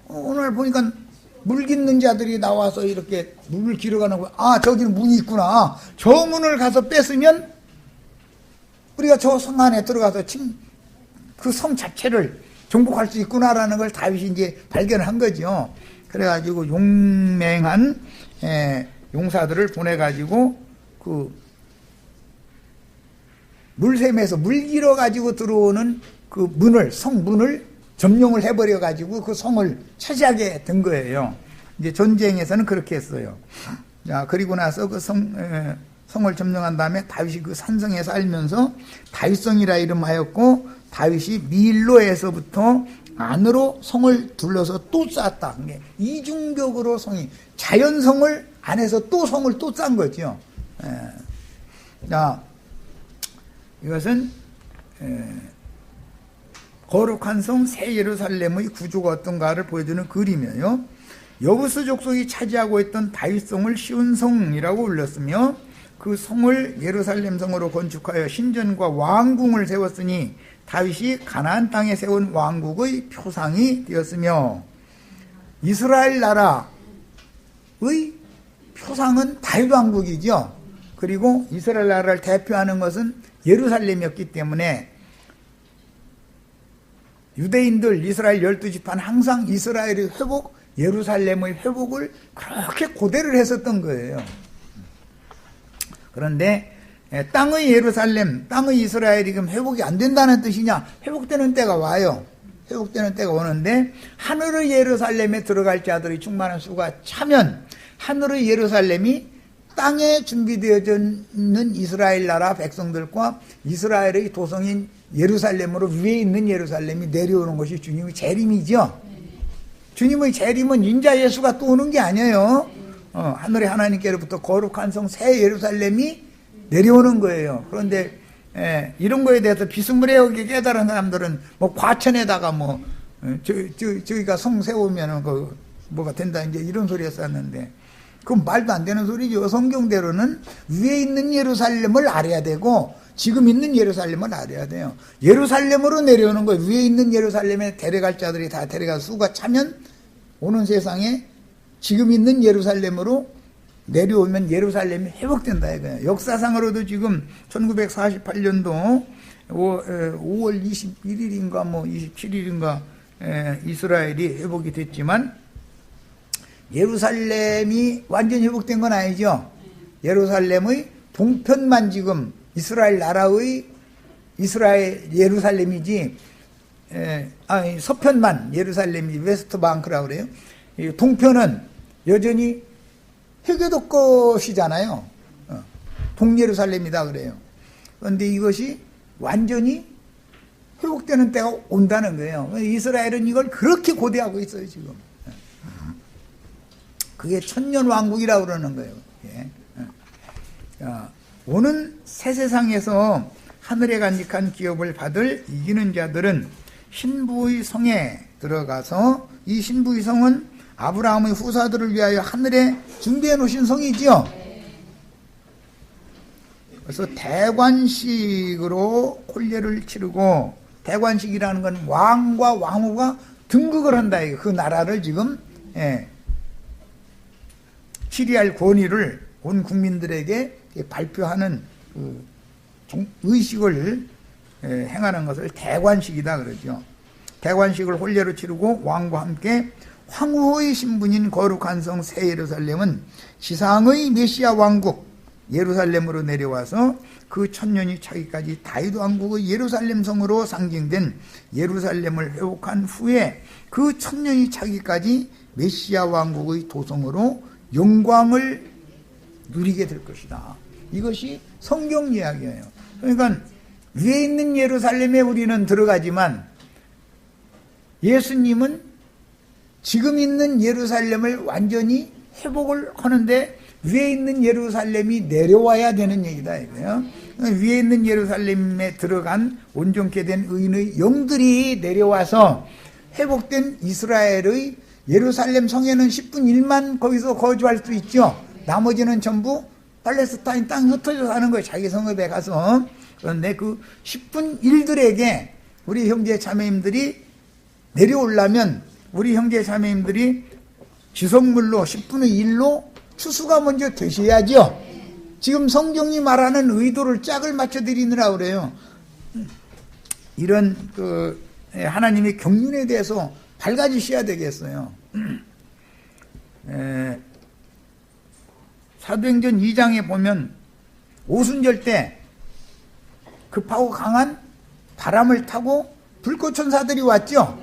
오늘 보니까 물 깃는 자들이 나와서 이렇게 물을 길어가는 거야. 아, 저기는 문이 있구나. 저 문을 가서 뺐으면 우리가 저 성 안에 들어가서 그 성 자체를 정복할 수 있구나라는 걸 다윗이 이제 발견한 거죠. 그래가지고 용맹한 용사들을 보내가지고 그 물샘에서 물 길어가지고 들어오는 그 문을, 성문을 점령을 해버려가지고 그 성을 차지하게 된 거예요. 이제 전쟁에서는 그렇게 했어요. 자, 그리고 나서 그 성을 점령한 다음에 다윗이 그 산성에 살면서 다윗성이라 이름하였고 다윗이 밀로에서부터 안으로 성을 둘러서 또 쌓았다. 이중격으로 성이 자연성을 안에서 또 성을 또 쌓은 거죠. 자, 이것은 거룩한 성 새 예루살렘의 구조가 어떤가를 보여주는 그림이에요. 여부스 족속이 차지하고 있던 다윗성을 시온성이라고 불렀으며 그 성을 예루살렘 성으로 건축하여 신전과 왕궁을 세웠으니 다윗이 가나안 땅에 세운 왕국의 표상이 되었으며 이스라엘 나라의 표상은 다윗 왕국이죠. 그리고 이스라엘 나라를 대표하는 것은 예루살렘이었기 때문에 유대인들 이스라엘 12지파는 항상 이스라엘의 회복, 예루살렘의 회복을 그렇게 고대를 했었던 거예요. 그런데 땅의 예루살렘, 땅의 이스라엘이 그럼 회복이 안 된다는 뜻이냐? 회복되는 때가 와요. 회복되는 때가 오는데 하늘의 예루살렘에 들어갈 자들이 충만한 수가 차면 하늘의 예루살렘이 땅에 준비되어져 있는 이스라엘 나라 백성들과 이스라엘의 도성인 예루살렘으로 위에 있는 예루살렘이 내려오는 것이 주님의 재림이죠. 주님의 재림은 인자 예수가 또 오는 게 아니에요. 하늘의 하나님께로부터 거룩한 성 새 예루살렘이 내려오는 거예요. 그런데 이런 거에 대해서 비스무리하게 깨달은 사람들은 뭐 과천에다가 뭐 저기가 성 세우면은 그 뭐가 된다 이제 이런 소리 했었는데 그건 말도 안 되는 소리죠. 성경대로는 위에 있는 예루살렘을 알아야 되고 지금 있는 예루살렘을 알아야 돼요. 예루살렘으로 내려오는 거예요. 위에 있는 예루살렘에 데려갈 자들이 다 데려가서 수가 차면 오는 세상에 지금 있는 예루살렘으로 내려오면 예루살렘이 회복된다 이거예요. 역사상으로도 지금 1948년도 5월 21일인가 뭐 27일인가 이스라엘이 회복이 됐지만 예루살렘이 완전히 회복된 건 아니죠. 예루살렘의 동편만 지금 이스라엘 나라의 예루살렘이지, 서편만 예루살렘이 웨스트 방크라고 그래요. 동편은 여전히 헤게도 것이잖아요. 동예루살렘이다 그래요. 그런데 이것이 완전히 회복되는 때가 온다는 거예요. 이스라엘은 이걸 그렇게 고대하고 있어요, 지금. 그게 천년왕국이라고 그러는 거예요. 오는 새 세상에서 하늘에 간직한 기업을 받을 이기는 자들은 신부의 성에 들어가서, 이 신부의 성은 아브라함의 후사들을 위하여 하늘에 준비해 놓으신 성이지요. 그래서 대관식으로 혼례를 치르고, 대관식이라는 건 왕과 왕후가 등극을 한다. 그 나라를 지금 치리할 권위를 온 국민들에게 발표하는 그 의식을 행하는 것을 대관식이다 그러죠. 대관식을 혼례로 치르고 왕과 함께 황후의 신분인 거룩한 성 새 예루살렘은 지상의 메시아 왕국 예루살렘으로 내려와서 그 천년이 차기까지 다윗 왕국의 예루살렘 성으로 상징된 예루살렘을 회복한 후에 그 천년이 차기까지 메시아 왕국의 도성으로 영광을 누리게 될 것이다. 이것이 성경 이야기예요. 그러니까 위에 있는 예루살렘에 우리는 들어가지만 예수님은 지금 있는 예루살렘을 완전히 회복을 하는데 위에 있는 예루살렘이 내려와야 되는 얘기다 이거예요. 위에 있는 예루살렘에 들어간 온전케 된 의인의 영들이 내려와서 회복된 이스라엘의 예루살렘 성에는 10분 1만 거기서 거주할 수 있죠. 나머지는 전부 팔레스타인 땅 흩어져 사는 거예요. 자기 성읍에 가서. 그런데 그 10분 1들에게 우리 형제 자매님들이 내려오려면 우리 형제 자매님들이 지성물로 10분의 1로 추수가 먼저 되셔야죠. 지금 성경이 말하는 의도를 짝을 맞춰드리느라 그래요. 이런 하나님의 경륜에 대해서 밝아지셔야 되겠어요. 사도행전 2장에 보면 오순절 때 급하고 강한 바람을 타고 불꽃천사들이 왔죠.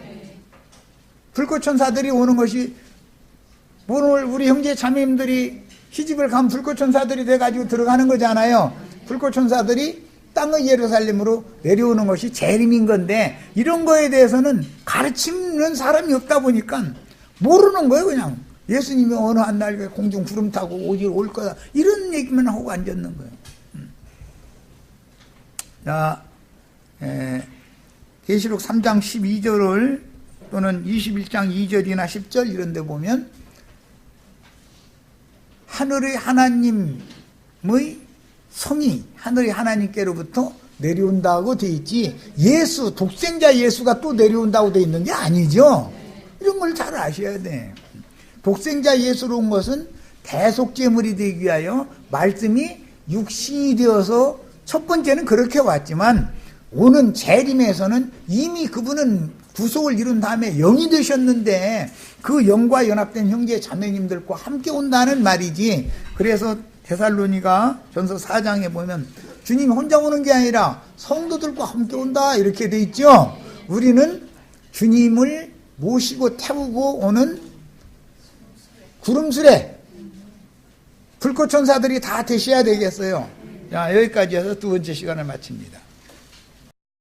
불꽃천사들이 오는 것이 오늘 우리 형제 자매님들이 시집을 가면 불꽃천사들이 돼가지고 들어가는 거잖아요. 불꽃천사들이 땅의 예루살렘으로 내려오는 것이 재림인 건데 이런 거에 대해서는 가르치는 사람이 없다 보니까 모르는 거예요. 그냥 예수님이 어느 한 날 공중 구름 타고 올 거다 이런 얘기만 하고 앉았는 거예요. 자, 계시록 3장 12절을 또는 21장 2절이나 10절 이런 데 보면 하늘의 하나님의 성이 하늘의 하나님께로부터 내려온다고 돼 있지 예수, 독생자 예수가 또 내려온다고 돼 있는 게 아니죠. 이런 걸 잘 아셔야 돼. 독생자 예수로 온 것은 대속제물이 되기 위하여 말씀이 육신이 되어서 첫 번째는 그렇게 왔지만 오는 재림에서는 이미 그분은 구속을 이룬 다음에 영이 되셨는데 그 영과 연합된 형제 자매님들과 함께 온다는 말이지. 그래서 데살로니가 전서 4장에 보면 주님 혼자 오는 게 아니라 성도들과 함께 온다 이렇게 돼 있죠. 우리는 주님을 모시고 태우고 오는 구름수레 불꽃천사들이 다 되셔야 되겠어요. 자, 여기까지 해서 두 번째 시간을 마칩니다.